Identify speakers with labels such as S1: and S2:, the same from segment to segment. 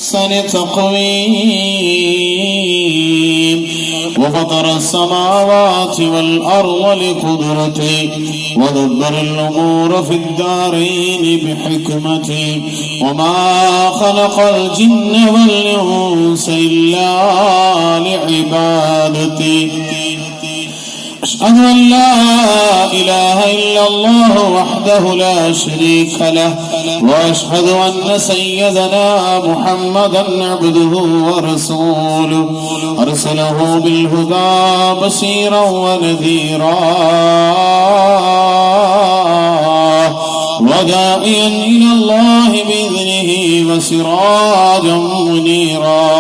S1: أحسن تقويم وفطر السماوات والأرض لقدرته ودبر الأمور في الدارين بحكمته وما خلق الجن والإنس إلا لعبادته أشهد أن لا إله إلا الله وحده لا شريك له وأشهد أن سيدنا محمدا عبده ورسوله أرسله بالهدى بشيرا ونذيرا وداعيا إلى الله بإذنه وسراجا منيرا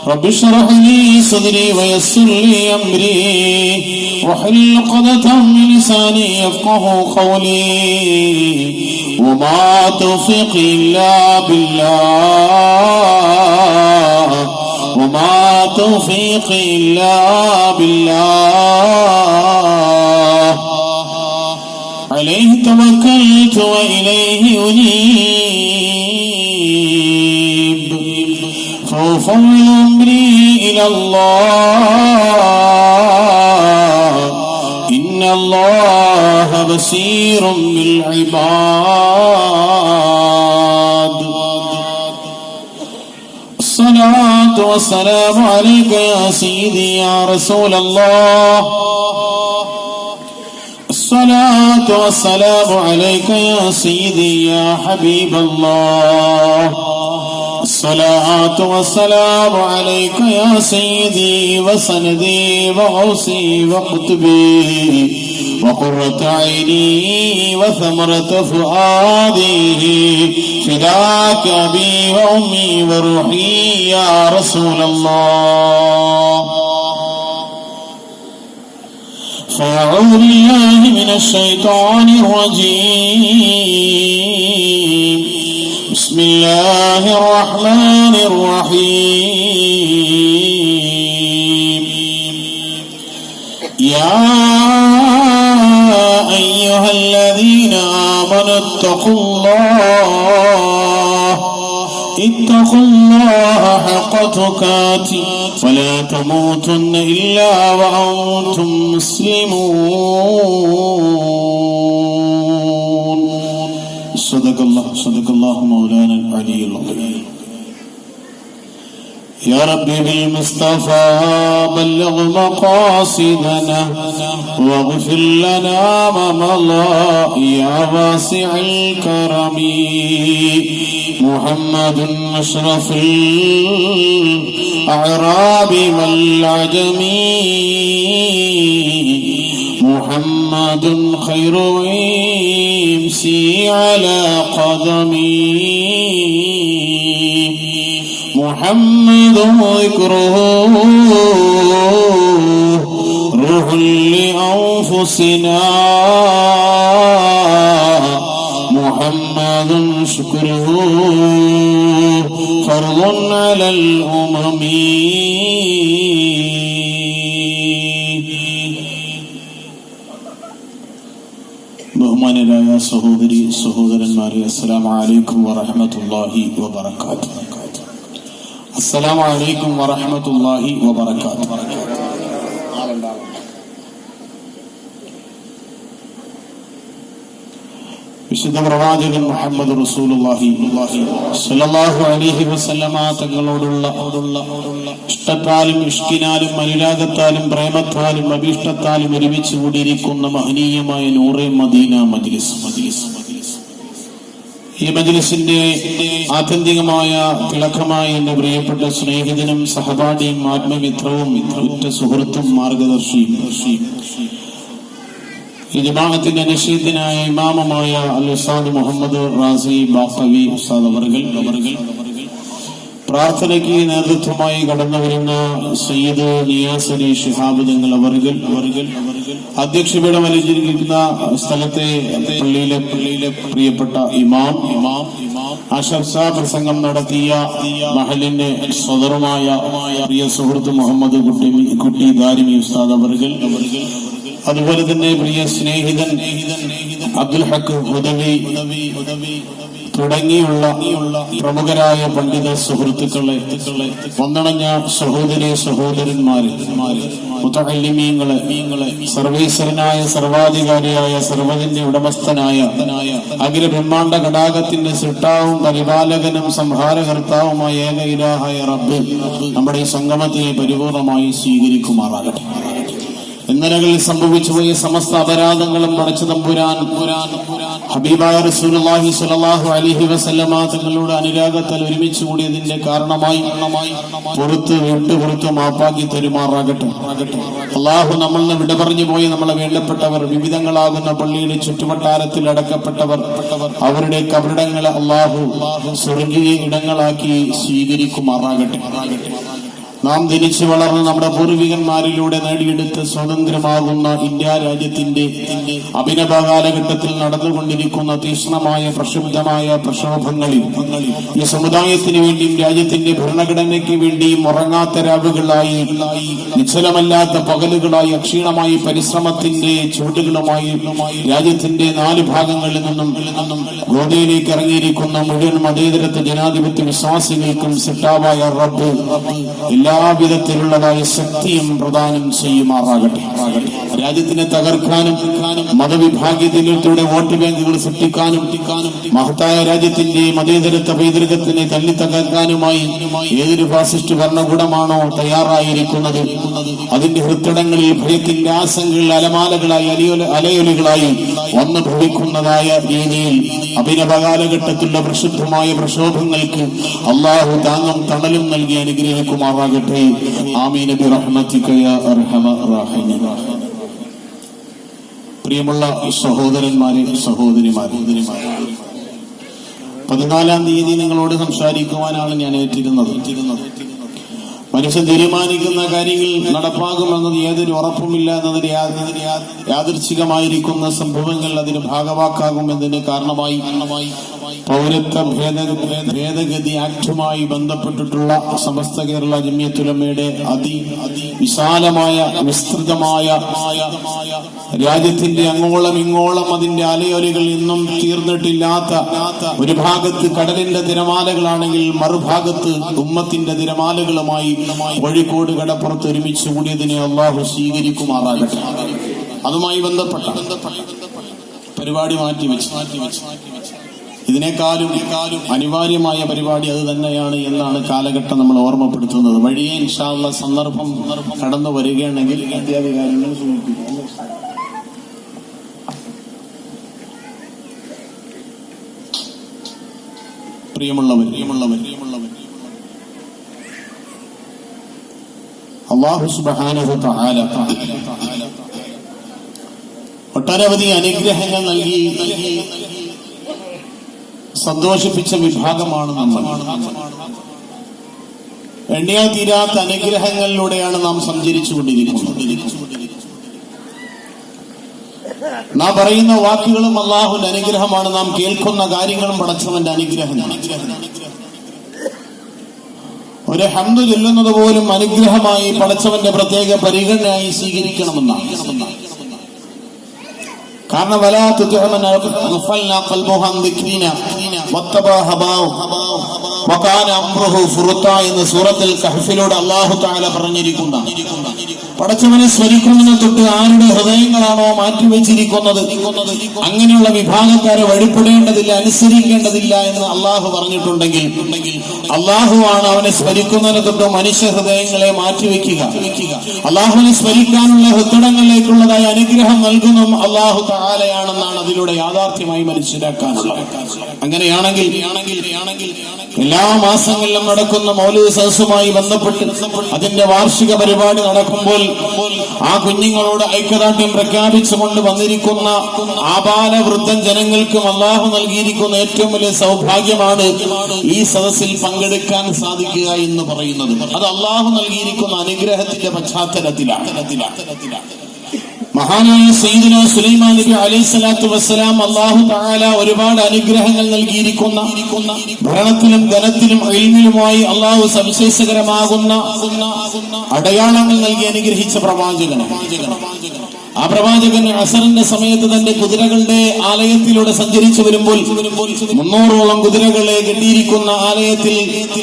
S1: رب اشرح لي صدري ويسر لي أمري واحلل عقدة من لساني يفقهوا قولي وما توفيقي إلا بالله وما توفيقي إلا بالله عليه توكلت وإليه أنيب فأفوض أمري إلى الله إن الله بصير بالعباد الصلاة والسلام عليك يا سيدي يا رسول الله الصلاة والسلام عليك يا سيدي يا حبيب الله الصلاة والسلام عليك يا سيدي وسندي وغوثي وقطبي وقرة عيني وثمرة فؤادي فداك أبي وأمي وروحي يا رسول الله فأعوذ بالله من الشيطان الرجيم بسم الله الرحمن الرحيم يا أيها الذين آمنوا اتقوا الله حق تقاته ولا تموتن إلا وأنتم مسلمون صدق الله مولانا العلي العظيم يا ربي بالمصطفى بلغ مقاصدنا واغفر لنا ما مضى يا واسع الكرم محمد أشرف الأعراب والعجم محمد خير يمسي على قدمي محمد ذكره روح لأنفسنا محمد شكره فرض على الأمم ബഹുമാനരായ സഹോദരി സഹോദരന്മാരെ അസ്സലാമു അലൈക്കും വറഹ്മത്തുള്ളാഹി വബറകാതുഹു അസ്സലാമു അലൈക്കും വറഹ്മത്തുള്ളാഹി വബറകാതുഹു വിശുദ്ധ പ്രവാചകൻ മുഹമ്മദ് റസൂലുള്ളാഹി സ്വല്ലല്ലാഹു അലൈഹി വസല്ലമ തങ്ങളോടുള്ള ഇഷ്ടത്താലും ഇഷ്കിനാലും അനുരാഗത്താലും പ്രേമത്താലും അഭീഷ്ടത്താലും ഒരുമിച്ച് കൂടിയിരിക്കുന്ന മഹനീയമായ നൂറെ മദീന മജ്ലിസ്. ഈ മജ്ലിസിന്റെ ആത്യന്തികമായ തിളക്കമായ എന്റെ പ്രിയപ്പെട്ട സ്നേഹിതനും സഹപാഠിയും ആത്മമിത്രവും ഉറ്റ സുഹൃത്തും മാർഗദർശിയും ഈ ജമാഅത്തിന്റെ നശീദിനായ ഇമാമുമായ അൽ ഉസ്താദ് മുഹമ്മദ് റാസി ബാഖവി ഉസ്താദ് അവർകൾ പ്രാർത്ഥനയ്ക്ക് നേതൃത്വമായി കടന്നു വരുന്ന സയ്യിദ് നിയാസ് അലി ശിഹാബ് തങ്ങൾ അവർകൾ അധ്യക്ഷപീഠം അലങ്കരിക്കുന്ന സ്ഥലത്തെ പള്ളിയിലെ പ്രിയപ്പെട്ട ഇമാം ആശംസാ പ്രസംഗം നടത്തിയ മഹലിന്റെ സ്വതറുമായ പ്രിയ സുഹൃത്ത് മുഹമ്മദ് കുട്ടി ദാരിമി ഉസ്താദ് അവർകൾ, അതുപോലെ തന്നെ പ്രിയ സ്നേഹിതൻ അബ്ദുൽ ഹക്ക് ഹുദവി തുടങ്ങിയുള്ള പ്രമുഖരായ പണ്ഡിത സുഹൃത്തുക്കളെ, വന്നണഞ്ഞ സഹോദരന്മാരെ, മുതഅല്ലിമീങ്ങളെ, സർവേശ്വരനായ സർവാധികാരിയായ സർവ്വതിന്റെ ഉടമസ്ഥനായ അഖില ബ്രഹ്മാണ്ഡ ഘടാകത്തിന്റെ സൃഷ്ടാവും പരിപാലകനും സംഹാരകർത്താവുമായ ഏക ഇലാഹായ റബ്ബ് നമ്മുടെ ഈ സംഗമത്തെ പരിപൂർണമായി സ്വീകരിക്കുമാറാകട്ടെ. ഇന്നലകളിൽ സംഭവിച്ചുപോയ സമസ്ത അപരാധങ്ങളും പടച്ച തമ്പുരാൻ ഹബീബായ റസൂലുള്ളാഹി സ്വല്ലല്ലാഹു അലൈഹി വസല്ലമ തങ്ങളുടെ അനുരാഗത്താൽ ഒരുമിച്ച് കൂടിയതിന്റെ കാരണമായി പുറത്ത് മാപ്പാക്കി തരുമാറാകട്ടെ. അള്ളാഹു നമ്മളിൽ വിട പറഞ്ഞു പോയി നമ്മളെ വേണ്ടപ്പെട്ടവർ, വിവിധങ്ങളാകുന്ന പള്ളിയുടെ ചുറ്റുവട്ടാരത്തിൽ അടക്കപ്പെട്ടവർ, അവരുടെ കബറിടങ്ങളെ അള്ളാഹു സ്വർഗീയ ഇടങ്ങളാക്കി സ്വീകരിക്കുമാറാകട്ടെ. നാം ജനിച്ചു വളർന്ന് നമ്മുടെ പൂർവികന്മാരിലൂടെ നേടിയെടുത്ത് സ്വതന്ത്രമാകുന്ന ഇന്ത്യ രാജ്യത്തിന്റെ അഭിനവ കാലഘട്ടത്തിൽ നടന്നുകൊണ്ടിരിക്കുന്ന തീക്ഷ്ണമായ പ്രക്ഷുബ്ധമായ പ്രക്ഷോഭങ്ങളിൽ ഈ സമുദായത്തിന് വേണ്ടിയും രാജ്യത്തിന്റെ ഭരണഘടനയ്ക്ക് വേണ്ടിയും ഉറങ്ങാത്ത രാവുകളായി, നിശ്ചലമല്ലാത്ത പകലുകളായി, അക്ഷീണമായി പരിശ്രമത്തിന്റെ ചുവടുകളുമായി രാജ്യത്തിന്റെ 4 ഭാഗങ്ങളിൽ നിന്നും ഗോതയിലേക്ക് ഇറങ്ങിയിരിക്കുന്ന മുഴുവൻ മതേതരത്വ ജനാധിപത്യ വിശ്വാസികൾക്കും സിട്ടാവായ റബ്ബ് എല്ലാവിധത്തിലുള്ളതായ ശക്തിയും പ്രദാനം ചെയ്യുമാറാകട്ടെ. രാജ്യത്തിനെ തകർക്കാനും മതവിഭാഗീയതയിലൂടെ വോട്ട് ബാങ്കുകൾ സൃഷ്ടിക്കാനും മഹത്തായ രാജ്യത്തിന്റെ മതേതരത്വ പൈതൃകത്തിനെ തല്ലി തകർക്കാനുമായി ഏതൊരു ഫാസിസ്റ്റ് ഭരണകൂടമാണോ തയ്യാറായിരിക്കുന്നത്, അതിന്റെ ഹൃദയങ്ങളിൽ ഭയത്തിന്റെ ആശങ്കകൾ അലമാലകളായി അലയൊലികളായി വന്നു ഭവിക്കുന്നതായ രീതിയിൽ അഭിനവ കാലഘട്ടത്തിലുള്ള പ്രക്ഷുബ്ധമായ പ്രക്ഷോഭങ്ങൾക്ക് അള്ളാഹു താങ്ങും തണലും നൽകി അനുഗ്രഹിക്കുമാറാകട്ടെ. ആമീൻ ബിറഹ്മതിക യാ അർഹമർ റഹീമീൻ. പ്രിയമുള്ള സഹോദരന്മാരെ, സഹോദരിമാരെ, 14-ാം തീയതി നിങ്ങളോട് സംസാരിക്കുവാനാണ് ഞാൻ ഏറ്റിരുന്നത്. മനുഷ്യൻ തീരുമാനിക്കുന്ന കാര്യങ്ങൾ നടപ്പാകുമെന്നത് യാതൊരു ഉറപ്പുമില്ല എന്നതിന് യാദൃച്ഛികമായിരിക്കുന്ന സംഭവങ്ങൾ അതിന് ഭാഗവാക്കാകുമെന്നതിന് കാരണമായി പൗരത്വ ഭേദഗതി ആക്ടുമായി ബന്ധപ്പെട്ടിട്ടുള്ള സമസ്ത കേരള ജമിയത്തുലമയുടെ വിശാലമായ വിസ്തൃതമായ രാജ്യത്തിന്റെ അങ്ങോളം ഇങ്ങോളം അതിന്റെ അലയൊലികൾ ഇന്നും തീർന്നിട്ടില്ലാത്ത ഒരു ഭാഗത്ത് കടലിന്റെ തിരമാലകളാണെങ്കിൽ മറുഭാഗത്ത് ഉമ്മത്തിന്റെ തിരമാലകളുമായി കോഴിക്കോട് കടപ്പുറത്ത് ഒരുമിച്ച് കൂടിയതിനെ അള്ളാഹു സ്വീകരിക്കുമാറാകട്ടെ. അതുമായി ബന്ധപ്പെട്ട പരിപാടി മാറ്റിവെച്ച് ഇതിനേക്കാളും അനിവാര്യമായ പരിപാടി അത് തന്നെയാണ് എന്നാണ് കാലഘട്ടം നമ്മൾ ഓർമ്മപ്പെടുത്തുന്നത്. വഴിയെ ഇൻഷാ അല്ലാഹ് സന്ദർഭം കടന്നു വരികയാണെങ്കിൽ അധ്യാപകാര്യങ്ങൾ സൂചിപ്പിക്കും. പ്രിയമുള്ളവർ, അല്ലാഹു സുബ്ഹാനഹു തആല ഒട്ടനവധി അനുഗ്രഹങ്ങൾ നൽകി സന്തോഷിപ്പിച്ച വിഭാഗമാണ് നമ്മൾ. എണ്ണിയാൽ തീരാത്ത അനുഗ്രഹങ്ങളിലൂടെയാണ് നാം സഞ്ചരിച്ചു കൊണ്ടിരിക്കുന്നത്. നാം പറയുന്ന വാക്കുകളും അല്ലാഹുവിന്റെ അനുഗ്രഹമാണ്. നാം കേൾക്കുന്ന കാര്യങ്ങളും പടച്ചവന്റെ അനുഗ്രഹമാണ്. ഒരു ഹംദ് ചൊല്ലുന്നത് പോലും അനുഗ്രഹമായി പടച്ചവന്റെ പ്രത്യേക പരിഗണനയായി സ്വീകരിക്കണമെന്നാണ്. കാരണം എന്ന് സൂറത്തുൽ കഹ്ഫിലൂടെ അല്ലാഹു തആല പറഞ്ഞിരിക്കുന്ന പടച്ചവനെ സ്മരിക്കുന്നതിനെ തൊട്ട് ആരുടെ ഹൃദയങ്ങളാണോ മാറ്റിവെച്ചിരിക്കുന്നത് അങ്ങനെയുള്ള വിഭാഗക്കാരെ വഴിപ്പെടേണ്ടതില്ല, അനുസരിക്കേണ്ടതില്ല എന്ന് അള്ളാഹു പറഞ്ഞിട്ടുണ്ടെങ്കിൽ അള്ളാഹുവാണ് അവനെ സ്മരിക്കുന്നതിനെ തൊട്ട് മനുഷ്യ ഹൃദയങ്ങളെ മാറ്റിവെക്കുക. അള്ളാഹുവിനെ സ്മരിക്കാനുള്ള ഹൃദയങ്ങളിലേക്കുള്ളതായ അനുഗ്രഹം നൽകുന്നതും അള്ളാഹു തആലയാണെന്നാണ് അതിലൂടെ യാഥാർത്ഥ്യമായി മനസ്സിലാക്കാനുള്ളത്. അങ്ങനെയാണെങ്കിൽ എല്ലാ മാസങ്ങളിലും നടക്കുന്ന മൗലിദ് സദസ്സുമായി ബന്ധപ്പെട്ട് അതിന്റെ വാർഷിക പരിപാടി നടക്കുമ്പോൾ ആ കുഞ്ഞുങ്ങളോട് ഐക്യദാർഢ്യം പ്രഖ്യാപിച്ചുകൊണ്ട് വന്നിരിക്കുന്ന ആബാല വൃദ്ധൻ ജനങ്ങൾക്കും അള്ളാഹു നൽകിയിരിക്കുന്ന ഏറ്റവും വലിയ സൗഭാഗ്യമാണ് ഈ സദസ്സിൽ പങ്കെടുക്കാൻ സാധിക്കുക എന്ന് പറയുന്നത്. അത് അള്ളാഹു നൽകിയിരിക്കുന്ന അനുഗ്രഹത്തിന്റെ പശ്ചാത്തലത്തിലാണ്. മഹാനായ സയ്യിദുനാ സുലൈമാൻ നബി അലൈഹിസ്സലാത്തു വസ്സലാം അല്ലാഹു തആല ഒരുപാട് അനുഗ്രഹങ്ങൾ നൽകിയിരിക്കുന്ന ഭരണത്തിലും ധനത്തിലും ഇൽമിലുമായി അല്ലാഹു സവിശേഷകരമാകുന്ന അടയാളങ്ങൾ നൽകി അനുഗ്രഹിച്ച പ്രവാചകനാണ്. ആ പ്രവാചകൻ അസറിന്റെ സമയത്ത് തന്റെ കുതിരകളുടെ ആലയത്തിലൂടെ സഞ്ചരിച്ചു വരുമ്പോൾ 300ഓളം കുതിരകളെ കെട്ടിയിരിക്കുന്ന ആലയത്തിൽ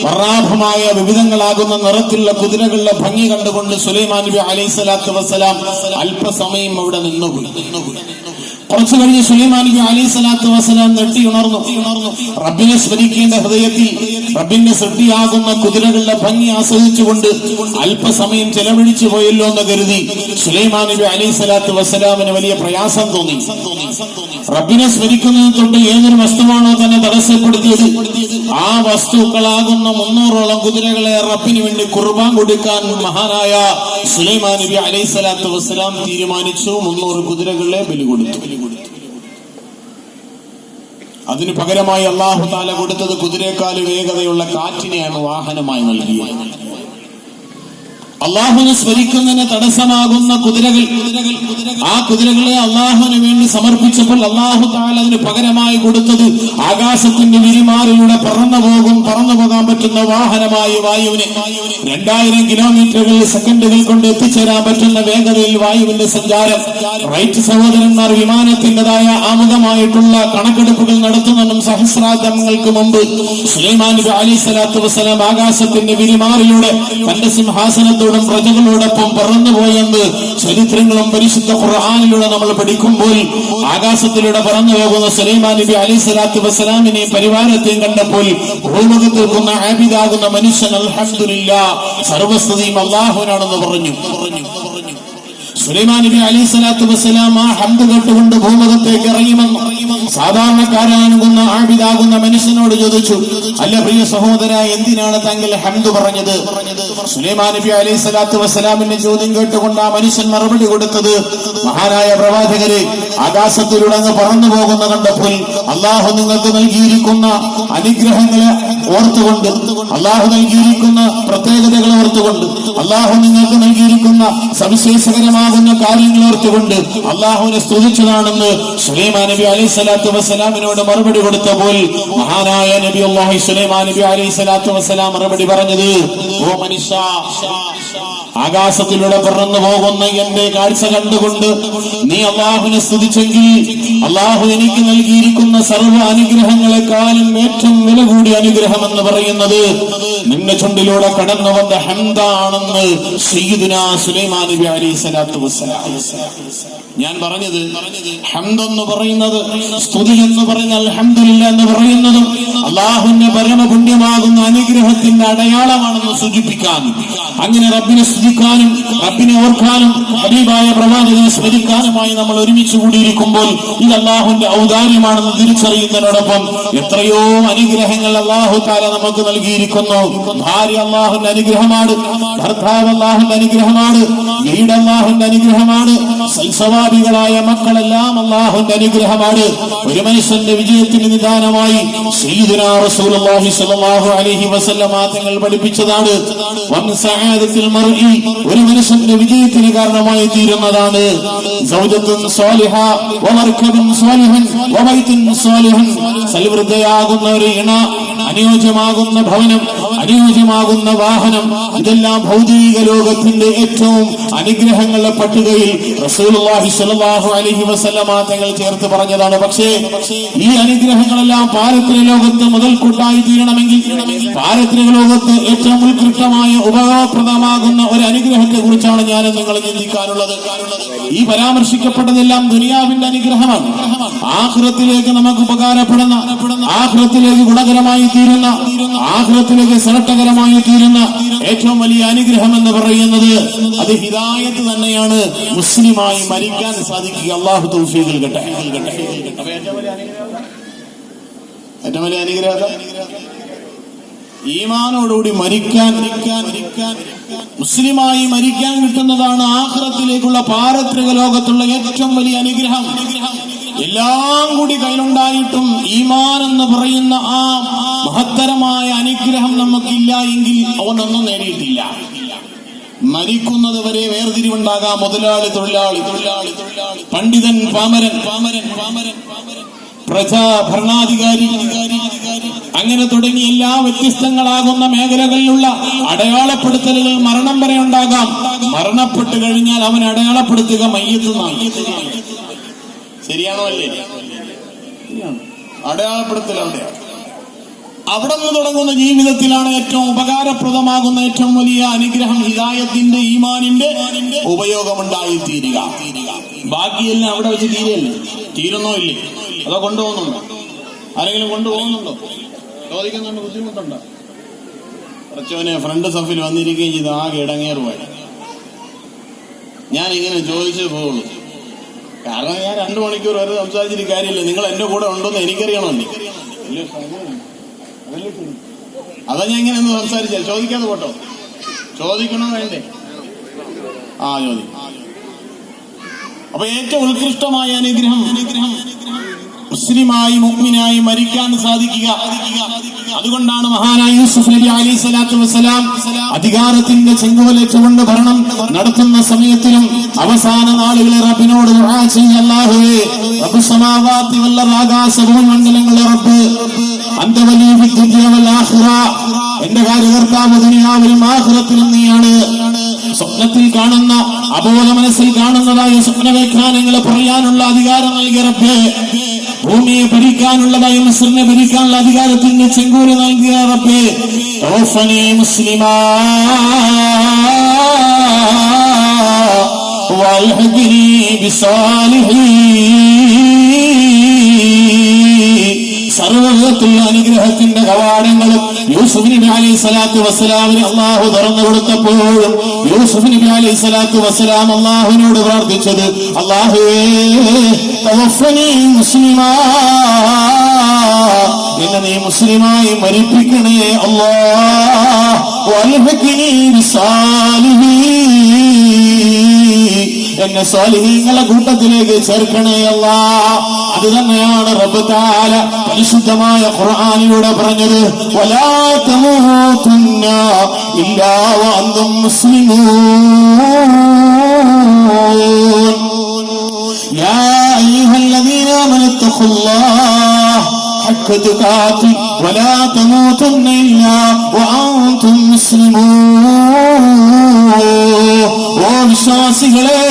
S1: വർണ്ണാഭമായ വിവിധങ്ങളാകുന്ന നിറത്തിലുള്ള കുതിരകളുടെ ഭംഗി കണ്ടുകൊണ്ട് സുലൈമാൻ നബി അലൈഹി സ്വലാത്തു വസ്സലാം അല്പസമയം അവിടെ നിന്നുപോയി. കുറച്ചു കഴിഞ്ഞ് സുലൈമാൻ നബി അലൈഹി സ്വലാത്തു വസ്സലാം നെട്ടി ഉണർന്നു. റബ്ബിനെ സ്മരിക്കേണ്ട ഹൃദയത്തിൽ റബ്ബിന്റെ സൃഷ്ടിയാകുന്ന കുതിരകളുടെ ഭംഗി ആസ്വദിച്ചുകൊണ്ട് അല്പസമയം ചെലവഴിച്ചു പോയല്ലോ എന്ന് കരുതി സുലൈമാൻ നബി അലൈഹി സ്വലാത്തു വസ്സലാമിന് വലിയ പ്രയാസം തോന്നി. റബ്ബിനെ സ്മരിക്കുന്നത് കൊണ്ട് ഏതൊരു വസ്തുവാണോ തന്നെ തടസ്സപ്പെടുത്തിയത്, ആ വസ്തുക്കളാകുന്ന 300ഓളം കുതിരകളെ റബ്ബിന് വേണ്ടി ഖുർബാൻ കൊടുക്കാൻ മഹാനായ സുലൈമാൻ നബി അലൈഹി സ്വലാത്തു വസ്സലാം തീരുമാനിച്ചു. 300 കുതിരകളെ ബലി കൊടുത്തു. അതിനു പകരമായി അല്ലാഹു തആല കൊടുത്തത് കുതിരയേക്കാൾ വേഗതയുള്ള കാറ്റിനെയാണ് വാഹനമായി നൽകിയത്. അള്ളാഹുവിനെ സ്മരിക്കുന്നതിന് തടസ്സമാകുന്ന കുതിരകൾ, ആ കുതിരകളെ അള്ളാഹുവിന് വേണ്ടി സമർപ്പിച്ചപ്പോൾ അള്ളാഹു തആല അതിന് പകരമായി കൊടുത്തത് ആകാശത്തിന്റെ വിരിമാറിലൂടെ പറന്നു പോകാൻ പറ്റുന്ന വാഹനമായി വായുവിനെ 2000 കിലോമീറ്ററുകൾ സെക്കൻഡുകൾ കൊണ്ട് എത്തിച്ചേരാൻ പറ്റുന്ന വേഗതയിൽ വായുവിന്റെ സഞ്ചാരം. റൈറ്റ് സഹോദരന്മാർ വിമാനത്തിൻ്റെതായ ആമുഖമായിട്ടുള്ള കണക്കെടുപ്പുകൾ നടത്തുന്നതും സഹസ്രാബ്ദങ്ങൾക്ക് മുമ്പ് സുലൈമാൻ നബി അലൈഹി സ്വലാത്തു വസ്സലാം ആകാശത്തിന്റെ വിരിമാറിലൂടെ തന്റെ സിംഹാസനത്തോടും പ്രജകളോടൊപ്പം പറന്നുപോയെന്ന് ചരിത്രങ്ങളും പരിശുദ്ധ ഖുർആനിലൂടെ നമ്മൾ പഠിക്കുമ്പോൾ ആകാശത്തിലൂടെ പറന്നു പോകുന്ന സുലൈമാൻ നബി അലൈഹി സ്വലാത്തു വസ്സലാമിനെയും പരിവാരത്തെയും കണ്ടപ്പോൾ ഭൂമുഖത്ത് നിൽക്കുന്ന ആബിദാകുന്ന മനുഷ്യൻ അൽഹംദുലില്ലാഹ് സർവസ്തുതിയും അല്ലാഹുവിനാണെന്ന് പറഞ്ഞു. സുലൈമാൻ നബി അലൈഹി സ്വലാത്തു വസ്സലാം ആ ഹംദ് കേട്ടുകൊണ്ട് ഭൂമുഖത്തേക്ക് ഇറങ്ങിമെന്ന് സാധാരണക്കാരനാകുന്ന ആബിദാകുന്ന മനുഷ്യനോട് ചോദിച്ചു, അല്ല പ്രിയ സഹോദര, എന്തിനാണ് താങ്കൾ ഹംദ് പറഞ്ഞത്? സുലൈമാൻ നബി അലൈഹി സ്വലാത്തു വസ്സലാമിന്റെ ചോദ്യം കേട്ടുകൊണ്ട് ആ മനുഷ്യൻ മറുപടി കൊടുത്തത്, മഹാനായ പ്രവാചകരെ, ആകാശത്തിലൂടെ അങ്ങ് പറന്നു പോകുന്ന കണ്ടപ്പോൾ അള്ളാഹു നിങ്ങൾക്ക് നൽകിയിരിക്കുന്ന അനുഗ്രഹങ്ങളെ ഓർത്തുകൊണ്ട്, അള്ളാഹു നൽകിയിരിക്കുന്ന പ്രത്യേകതകളെ ഓർത്തുകൊണ്ട്, അള്ളാഹു നിങ്ങൾക്ക് നൽകിയിരിക്കുന്ന സവിശേഷകരമാകുന്ന കാര്യങ്ങൾ ഓർത്തുകൊണ്ട് അള്ളാഹുവിനെ സ്തുതിച്ചതാണെന്ന് സുലൈമാൻ നബി അലൈഹി സ്വലാത്തു വസ്സലാമിനോട് മറുപടി കൊടുത്തപ്പോൾ മഹാനായ നബി അല്ലാഹു സുലൈമാൻ നബി അലൈഹി സ്വലാത്തു വസ്സലാം മറുപടി പറഞ്ഞത്, ഓ മനുഷ്യ, ആകാശത്തിലൂടെ പറന്നു പോകുന്ന എന്റെ കാഴ്ച കണ്ടുകൊണ്ട് നീ അള്ളാഹുവിനെ സ്തുതിച്ചെങ്കിൽ അള്ളാഹു എനിക്ക് നൽകിയിരിക്കുന്ന സർവ്വ അനുഗ്രഹങ്ങളെക്കാളും ഏറ്റവും വില കൂടിയ അനുഗ്രഹം എന്ന് പറയുന്നത് നിന്റെ ചുണ്ടിലൂടെ കടന്നു വന്ന ഹംദാണെന്ന് സയ്യിദുനാ സുലൈമാൻ നബി അലൈഹി സ്വലാത്തു വസ്സലാം. ഞാൻ പറഞ്ഞത് ഹംദ് എന്ന് പറയുന്നത്, സ്തുതി എന്ന് പറയുന്നത്, അൽഹംദുലില്ലാഹ് എന്ന് പറയുന്നതും അള്ളാഹുവിന്റെ പരമപുണ്യമാകുന്ന അനുഗ്രഹത്തിന്റെ അടയാളമാണെന്ന് സൂചിപ്പിക്കാൻ, അങ്ങനെ റബ്ബിനെ സ്തുതിക്കാനും റബ്ബിനെ ഓർക്കാനും ഹബീബായ പ്രവാചകനെ സ്മരിക്കാനുമായി നമ്മൾ ഒരുമിച്ച് കൂടിയിരിക്കുമ്പോൾ ഇത് അള്ളാഹുവിന്റെ ഔദാര്യമാണെന്ന് തിരിച്ചറിയുന്നതിനോടൊപ്പം എത്രയോ അനുഗ്രഹങ്ങൾ അള്ളാഹു തആല നമുക്ക് നൽകിയിരിക്കുന്നു. ഭാര്യ അള്ളാഹുവിന്റെ അനുഗ്രഹമാണ്, ഭർത്താവ് അള്ളാഹുവിന്റെ അനുഗ്രഹമാണ്, വീട് അള്ളാഹുവിന്റെ അനുഗ്രഹമാണ്, സൽസ്വഭാവികളായ മക്കളെല്ലാം അള്ളാഹുവിന്റെ അനുഗ്രഹമാണ്. ഒരു മനുഷ്യന്റെ വിജയത്തിന് നിദാനമായി സയ്യിദുനാ റസൂലുള്ളാഹി സ്വല്ലല്ലാഹു അലൈഹി വസല്ലമ തങ്ങൾ പഠിപ്പിച്ചതാണ്, ഒരു മനുഷ്യന്റെ വിജയത്തിന് കാരണമായി തീരുന്നതാണ് സൗജത്തുൻ സ്വാലിഹ വമർകബുൻ സ്വാലിഹൻ വബൈതുൻ സ്വാലിഹൻ, സൽവൃദ്ധയാകുന്ന ഒരു ഇണ, അനുയോജ്യമാകുന്ന ഭവനം, അനുയോജ്യമാകുന്ന വാഹനം, ഇതെല്ലാം ഭൗതിക ലോകത്തിന്റെ ഏറ്റവും അനുഗ്രഹങ്ങളുടെ പട്ടികയിൽ റസൂലുള്ളാഹി സ്വല്ലല്ലാഹു അലൈഹി വസല്ലമ തങ്ങൾ ചേർത്ത് പറഞ്ഞതാണ്. പക്ഷേ ഈ അനുഗ്രഹങ്ങളെല്ലാം പാരത്രിക ലോകത്ത് മുതൽക്കൂട്ടായി തീരണമെങ്കിൽ പാരത്രിക ലോകത്ത് ഏറ്റവും ഉത്കൃഷ്ടമായ ഉപയോഗപ്രദമാകുന്ന ഒരു അനുഗ്രഹത്തെ കുറിച്ചാണ് ഞാൻ നിങ്ങൾ ചിന്തിക്കാനുള്ളത്. ഈ പരാമർശിക്കപ്പെട്ടതെല്ലാം ദുനിയാവിന്റെ അനുഗ്രഹമാണ്. ആഖിറത്തിലേക്ക് നമുക്ക് ഉപകാരപ്പെടുന്ന, ആഖിറത്തിലേക്ക് ഗുണകരമായി തീരുന്ന, ആഖിറത്തിലേക്ക് ശ്രേഷ്ഠകരമായി തീരുന്ന ഏറ്റവും വലിയ അനുഗ്രഹം എന്ന് പറയുന്നത് അത് ഹിദായത്ത് തന്നെയാണ്. മുസ്ലിമായി മരിക്കാൻ സാധിക്കുക. അല്ലാഹു തൗഫീഖ് നൽകട്ടെ. ഏറ്റവും വലിയ അനുഗ്രഹം ഈമാനോടുകൂടി മരിക്കാൻ, മുസ്ലിമായി മരിക്കാൻ കിട്ടുന്നതാണ് ആഖിറത്തിലേക്കുള്ള പാരത്രിക ലോകത്തുള്ള ഏറ്റവും വലിയ അനുഗ്രഹം. എല്ലാം കൂടി കയ്യിലുണ്ടായിട്ടും ഈമാൻ എന്ന് പറയുന്ന ആ മഹത്തരമായ അനുഗ്രഹം നമുക്കില്ല എങ്കിൽ അവനൊന്നും നേടിയിട്ടില്ല. മരിക്കുന്നത് വരെ വേർതിരിവുണ്ടാകാം. മുതലാളി, തൊഴിലാളി, പണ്ഡിതൻ, പാമരൻ, പ്രജ, ഭരണാധികാരി, അങ്ങനെ തുടങ്ങി എല്ലാ വ്യത്യസ്തങ്ങളാകുന്ന മേഖലകളിലുള്ള അടയാളപ്പെടുത്തലുകൾ മരണം വരെ ഉണ്ടാകാം. മരണപ്പെട്ടു കഴിഞ്ഞാൽ അവൻ അടയാളപ്പെടുത്തുക മയ്യത്ത് എന്നാണ്. ശരിയാണോ അല്ലേ? അടയാളപ്പെടുത്തൽ അവിടെ നിന്ന് തുടങ്ങുന്ന ജീവിതത്തിലാണ് ഏറ്റവും ഉപകാരപ്രദമാകുന്ന ഏറ്റവും വലിയ അനുഗ്രഹം ഹിദായത്തിന്റെ ഈമാനിന്റെ ഉപയോഗമുണ്ടായി തീരുക. ബാക്കിയെല്ലാം അവിടെ വെച്ച് തീരുന്നോ ഇല്ലേ? അതോ കൊണ്ടുപോകുന്നുണ്ടോ? ആരെങ്കിലും കൊണ്ടുപോകുന്നുണ്ടോ? ചോദിക്കുന്നുണ്ട്. ബുദ്ധിമുട്ടുണ്ടോ? കുറച്ചവനെ ഫ്രണ്ട് സഫിൽ വന്നിരിക്കുകയും ചെയ്ത് ആകെ ഇടങ്ങേറുമായി. ഞാൻ ഇങ്ങനെ ചോദിച്ചേ പോവുള്ളൂ. കാരണം ഞാൻ 2 മണിക്കൂർ വരെ സംസാരിച്ചിട്ട് കാര്യമില്ല. നിങ്ങൾ എന്റെ കൂടെ ഉണ്ടോന്ന് എനിക്കറിയണമല്ലോ. അതാ ഞാൻ ഇങ്ങനെ ഒന്ന് സംസാരിച്ചാൽ. ചോദിക്കാതെ പോട്ടോ. ചോദിക്കണോ വേണ്ടേ? ചോദിക്കും. അപ്പൊ ഏറ്റവും ഉത്കൃഷ്ടമായ അനുഗ്രഹം മുസ്ലിമായി മുഅ്മിനായി മരിക്കാൻ സാധിക്കുക. അതുകൊണ്ടാണ് മഹാനായ യൂസുഫ് നബി അലൈഹി സ്വലാത്തു വസ്സലാം അധികാരത്തിന്റെ ചെങ്കോലേറ്റുകൊണ്ട് ഭരണം നടത്തുന്ന സമയത്തിലും അവസാന നാളുകളിൽ റബ്ബിനോട് ദുആ ചെയ്യുക. അല്ലാഹുവേ, റബ്ബുസ് സമാവാതി വൽ ആകാശഭൂമണ്ഡലങ്ങളെ റബ്ബ് അന്ത വലിയ ഫിദ്ദുനിയ വൽ ആഖിറ, എന്റെ കാര്യകർത്താവ് ദുനിയാവിലും ആഖിറത്തിലും നീയാണ്. സ്വപ്നത്തിൽ കാണുന്ന അബോധ മനസ്സിൽ കാണുന്നതായ സ്വപ്നവ്യാഖ്യാനങ്ങളെ പറയാനുള്ള അധികാരം നൽകിയ റബ്ബേ, ഭൂമിയെ ഭരിക്കാനുള്ളതായി മിസ്രിനെ ഭരിക്കാനുള്ള അധികാരത്തിന്റെ ചെങ്കോല് നൽകിയ റബ്ബേ, തവഫനി മുസ്ലിമാ വൽഹഖ്നി ബിസാലിഹീൻ. സർവ്വവിധത്തിലുള്ള അനുഗ്രഹത്തിന്റെ കവാടങ്ങളും യൂസുഫ് നബി അലൈഹി സ്വലാത്തു വസ്സലാമിന് അള്ളാഹു തുറന്നു കൊടുത്തപ്പോഴും യൂസുഫ് നബി അലൈഹി സ്വലാത്തു വസ്സലാം അള്ളാഹുവിനോട് പ്രാർത്ഥിച്ചത്, അല്ലാഹുവേ തവഫനി മുസ്ലിമാ, എന്നെ നീ മുസ്ലിമായി മരിപ്പിക്കണേ അല്ലാഹ്, വൽഹഖ്നി ബിസാലിഹീൻ, എന്നെ സാലിഹീങ്ങളുടെ കൂട്ടത്തിലേക്ക് ചേർക്കണേ അല്ലാഹ്. അത് തന്നെയാണ് റബ്ബ് തആല പരിശുദ്ധമായ ഖുർആനിലൂടെ പറഞ്ഞത്, വലാ തമൂതുന്ന ഇല്ലാ വഅൻതും മുസ്ലിമൂൻ. യാ അയ്യുഹല്ലദീന ആമനൂ തഖുല്ലാഹ ഹഖ്ക തുഖാതി വലാ തമൂതുന്ന ഇല്ലാ വഅൻതും മുസ്ലിമൂൻ. ഓ വിശ്വാസികളെ,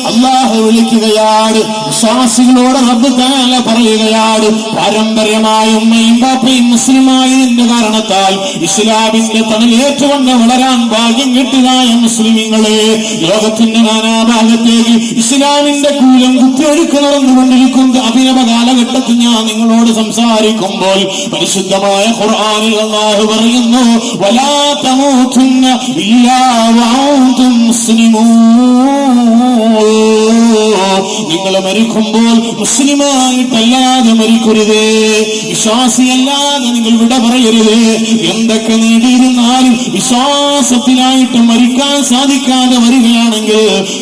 S1: അല്ലാഹു വിളിക്കുകയാണ്. വിശ്വാസികളോട് റബ്ബ് തആല പറയുകയാണ്, പാരമ്പര്യമായ ഉമ്മയും ബാപ്പയും മുസ്ലിമായതിന്റെ കാരണത്താൽ ഇസ്ലാമിന്റെ തണലേറ്റുകൊണ്ട് വളരാൻ ഭാഗ്യം കിട്ടിയതായ മുസ്ലിമീങ്ങളെ, ലോകത്തിന്റെ നാനാഭാഗത്തേക്ക് ഇസ്ലാമിന്റെ കൂലം കുത്തിയൊഴുക്ക് നടന്നുകൊണ്ടിരിക്കുന്ന അഭിനവ കാലഘട്ടത്തിൽ ഞാൻ നിങ്ങളോട് സംസാരിക്കുമ്പോൾ പരിശുദ്ധമായ ഖുർആനിൽ അല്ലാഹു പറയുന്നു, വലാ തമൂതുന്ന ഇല്ലാ വഅൻതും മുസ്ലിമൂൻ. നിങ്ങൾ മരിക്കുമ്പോൾ മുസ്ലിമായിട്ടല്ലാതെ മരിക്കരുത്, വിശ്വാസിയല്ലാതെ നിങ്ങൾ വിട പറയരുത്. എന്തൊക്കെ നേടിയിരുന്നാലും വിശ്വാസത്തിലായിട്ട് മരിക്കാൻ സാധിക്കാതെ വരികയാണെങ്കിൽ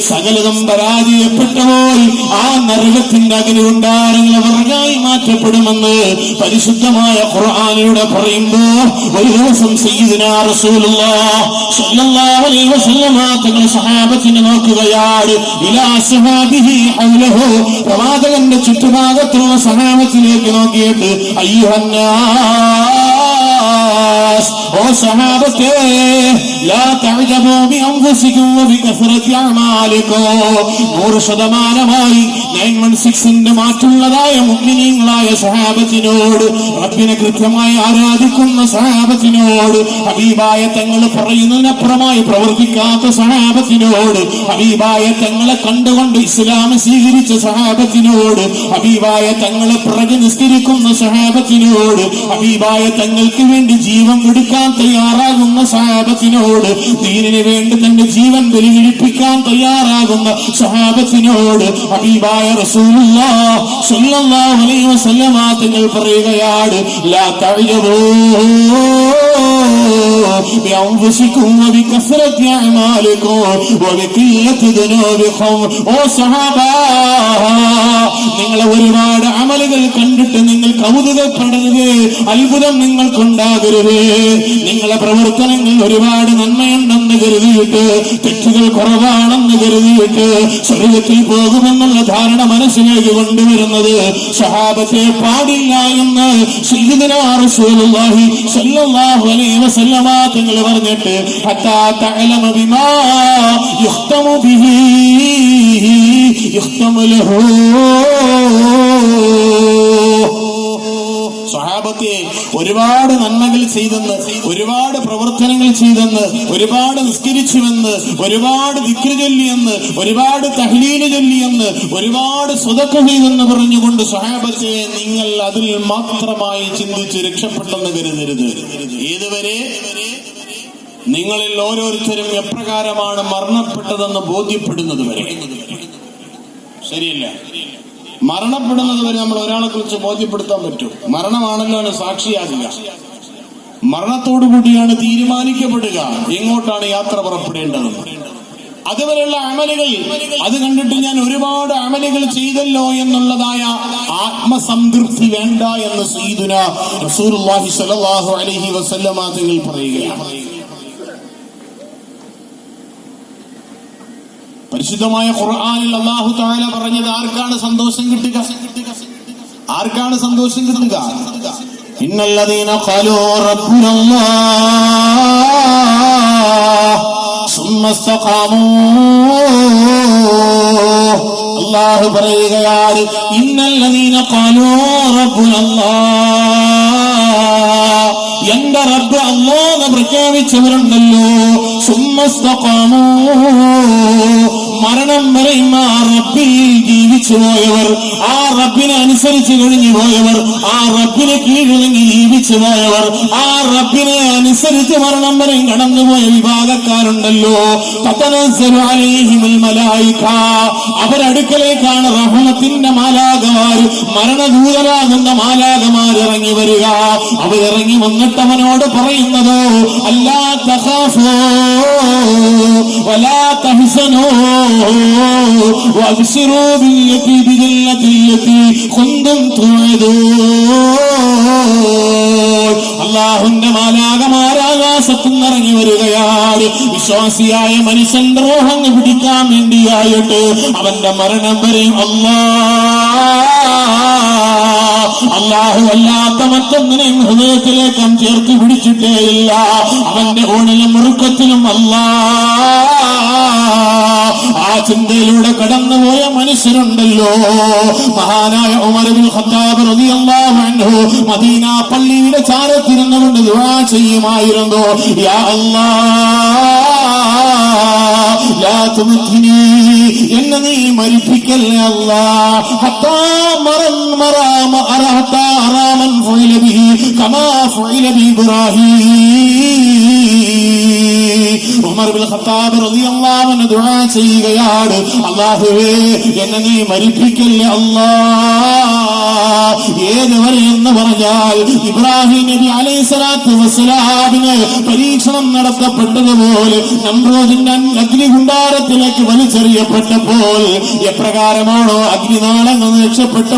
S1: സകലതും പരാജയപ്പെട്ടുപോയി ആ നരകത്തിന്റെ അകലുണ്ടാറുള്ള വർഗായി മാറ്റപ്പെടുമെന്ന് പരിശുദ്ധമായ ഖുർആനിലൂടെ പറയുമ്പോ ഒരു ദിവസം സയ്യിദുനാ റസൂലുള്ളാഹി സ്വല്ലല്ലാഹു അലൈഹി വസല്ലം തങ്ങൾ സഹാബത്തിനെ നോക്കുകയാണ്. ഇലാ സഹാബിഹി ഹൗലഹു, പ്രവാചകന്റെ ചുറ്റുഭാഗത്തുള്ള സഹാബത്തിലേക്ക് നോക്കിയിട്ട്, അയ്യുഹന്നാസ്, ഓ സഹാബത്തേ, ലാ തഅജബൂ ബിഅൻഫുസികും വബികസ്റതി അഅമാലികും. 100% 916 മാറ്റുള്ളതായ മുഅ്മിനീങ്ങളായ സഹാബത്തിനോട്, റബ്ബിനെ കൃത്യമായി ആരാധിക്കുന്ന സഹാബത്തിനോട്, ഹബീബായ തങ്ങൾ പറയുന്നതിനപ്പുറമായി പ്രവർത്തിക്കാത്ത സഹാബത്തിനോട്, ഹബീബായ തങ്ങളെ കണ്ടുകൊണ്ട് ഇസ്ലാം സ്വീകരിച്ച സഹാബത്തിനോട്, ഹബീബായ തങ്ങളെ പിറകെ നിസ്കരിക്കുന്ന സഹാബത്തിനോട്, ഹബീബായ തങ്ങൾക്ക് വേണ്ടി ജീവൻ കൊടുക്കാൻ തയ്യാറാകുന്ന സഹാബത്തിനോട്, ദീനിന് വേണ്ടി തന്റെ ജീവൻ ബലികഴിപ്പിക്കാൻ തയ്യാറാകുന്ന സഹാബത്തിനോട് ഹബീബായ റസൂലുള്ളാഹി സ്വല്ലല്ലാഹു അലൈഹി വസല്ലം തങ്ങൾ പറയുകയാണ്, ലാ തഅജബൂ ബിഅൻഫുസികും വബികസ്റതി അഅമാലികും വബിഖില്ലതി ദുനൂബികും. ഓ സഹാബ, നിങ്ങളെ ഒരുപാട് അമലുകൾ കണ്ടിട്ട് നിങ്ങൾ കൗതുകപ്പെടരുത്, അത്ഭുതം നിങ്ങൾക്കുണ്ടാകരുത്. നിങ്ങളെ പ്രവർത്തനങ്ങൾ ഒരുപാട് നന്മയുണ്ടെന്ന് കരുതിയിട്ട്, തെറ്റുകൾ കുറവാണെന്ന് കരുതിയിട്ട് സ്വർഗ്ഗത്തിൽ പോകുമെന്നുള്ള ധാരണ മനസ്സിലേക്ക് കൊണ്ടുവരുന്നത് സ്വഹാബത്തെ പാടില്ല എന്ന് സയ്യിദുനാ റസൂലുള്ളാഹി സ്വല്ലല്ലാഹു അലൈഹി വസല്ലമ തങ്ങൾ പറഞ്ഞിട്ട്, ഹത്താ തഅലമ ബിമാ യുഖ്തമു ബിഹി യുഖ്തമു ലഹു. സ്വഹാബത്തെ ഒരുപാട് നന്മകൾ ചെയ്തെന്ന്, ഒരുപാട് പ്രവർത്തനങ്ങൾ ചെയ്തെന്ന്, ഒരുപാട് നിസ്കരിച്ചുവെന്ന്, ഒരുപാട് ദിക്ർ ചൊല്ലിയെന്ന്, ഒരുപാട് തഹ്ലീൽ ചൊല്ലിയെന്ന്, ഒരുപാട് സ്വതക്ക ചെയ്തെന്ന് പറഞ്ഞുകൊണ്ട് സ്വഹാബത്തെ നിങ്ങൾ അതിൽ മാത്രമായി ചിന്തിച്ച് രക്ഷപ്പെട്ടെന്ന് കരുതരുത്. ഏതുവരെ? നിങ്ങളിൽ ഓരോരുത്തരും എപ്രകാരമാണ് മരണപ്പെട്ടതെന്ന് ബോധ്യപ്പെടുന്നത് വരെ. ശരിയല്ല? മരണപ്പെടുന്നത് വരെ നമ്മൾ ഒരാളെ കുറിച്ച് ബോധ്യപ്പെടുത്താൻ പറ്റും. മരണമാണല്ലോ സാക്ഷിയാകുക. മരണത്തോടുകൂടിയാണ് തീരുമാനിക്കപ്പെടുക എങ്ങോട്ടാണ് യാത്ര പുറപ്പെടേണ്ടതെന്ന്. അതുവരെയുള്ള അമലുകൾ, അത് കണ്ടിട്ട് ഞാൻ ഒരുപാട് അമലുകൾ ചെയ്തല്ലോ എന്നുള്ളതായ ആത്മസംതൃപ്തി വേണ്ട എന്ന് സയ്യിദുനാ റസൂലുള്ളാഹി സ്വല്ലല്ലാഹു അലൈഹി വസല്ലമ തങ്ങൾ പറയുകയാണ്. പരിശുദ്ധമായ ഖുർആനിൽ അല്ലാഹു തആല പറഞ്ഞത് ആർക്കാണ് സന്തോഷം കിട്ടുക? ആർക്കാണ് സന്തോഷം കിട്ടുക? ഇന്നല്ലദീന ഖാലൂ റബ്ബുനല്ലാഹ് സുമ്മ ഇസ്തഖാമൂ. അല്ലാഹു പറയുകയാണ്, ഇന്നല്ലദീന ഖാലൂ റബ്ബുനല്ലാഹ്, എന്റെ റബ്ബ് അല്ലാഹ് പ്രഖ്യാപിച്ചവരുണ്ടല്ലോ, സുമ്മ ഇസ്തഖാമൂ, മരണം വരെയും ആ റബ്ബിൽ ജീവിച്ചു പോയവർ, ആ റബ്ബിനെ അനുസരിച്ച് കഴിഞ്ഞു പോയവർ, ആ റബ്ബിനെ കീഴിലങ്ങി ജീവിച്ചു പോയവർ, ആ റബ്ബിനെ അനുസരിച്ച് മരണം വരെയും കടന്നുപോയ വിഭാഗക്കാരുണ്ടല്ലോ, തതനസ്സലു അലൈഹിമുൽ മലായിക, അവരടുക്കലേക്കാണ് റഹ്മത്തിന്റെ മാലാഖമാർ, മരണദൂതരാകുന്ന മാലാഖമാർ ഇറങ്ങി വരിക. അവരിറങ്ങി വന്നിട്ട് അവനോട് പറയുന്നത്, അല്ലാ തഖാഫൂ വലാ തഹ്സനൂ വഅബ്ശിറൂ ബില്ലതി ബിജന്നതില്ലതി കുന്തും തുഅദൂൻ. അല്ലാഹുവിന്റെ മാലാഖമാർ ആകാശത്തുനിന്ന് ഇറങ്ങി വരികയാണ്. വിശ്വാസിയായ മനുഷ്യന്റെ റൂഹ് പിടിക്കാൻ വേണ്ടിയായിട്ട് അവന്റെ മരണം വരെയും അല്ലാഹു അല്ലാത്ത മറ്റൊന്നിനെയും ഹൃദയത്തിലേക്കും ചേർത്ത് പിടിച്ചിട്ടേയില്ല. അവന്റെ ഊണിലും മുറുക്കത്തിലും ആ ചിന്തയിലൂടെ കടന്നുപോയ മനുഷ്യരുണ്ടല്ലോ. മഹാനായ ഉമർ ഇബ്നുൽ ഖത്താബ് റളിയല്ലാഹു അൻഹു മദീന പള്ളിയുടെ ചാരത്തിരുന്നുകൊണ്ട് ദുആ ചെയ്യുമായിരുന്നു, യാ അല്ലാഹ് ലാ തുമിത്നി, എന്നെ നീ മരിപ്പിക്കല്ലേ അല്ലാഹ്, ഹത്താ മറാമ അറഹതാ അറാമൻ ഫുഇല ബിഹി കമാ ഫുഇല ബി ഇബ്രാഹീം. ഉമർ ഇബ്നുൽ ഖത്താബ് റളിയല്ലാഹു അൻഹു ദുആ ചെയ്യുകയാണ്, അല്ലാഹുവേ എന്നെ നീ മരിപ്പിക്കല്ലേ അല്ലാഹ്. ഏതുവരെ എന്ന് പറഞ്ഞാൽ, ഇബ്രാഹിം നബി അലൈഹിസ്സലാത്തു വസ്സലാമിന് പരീക്ഷണം നടത്തപ്പെട്ടതുപോലെ നമ്രൂദിന്റെ അഗ്നികുണ്ടാരത്തിലേക്ക് വലിച്ചെറിയപ്പെട്ടപ്പോൾ എപ്രകാരമാണോ അഗ്നിനാളങ്ങൾ രക്ഷപ്പെട്ടു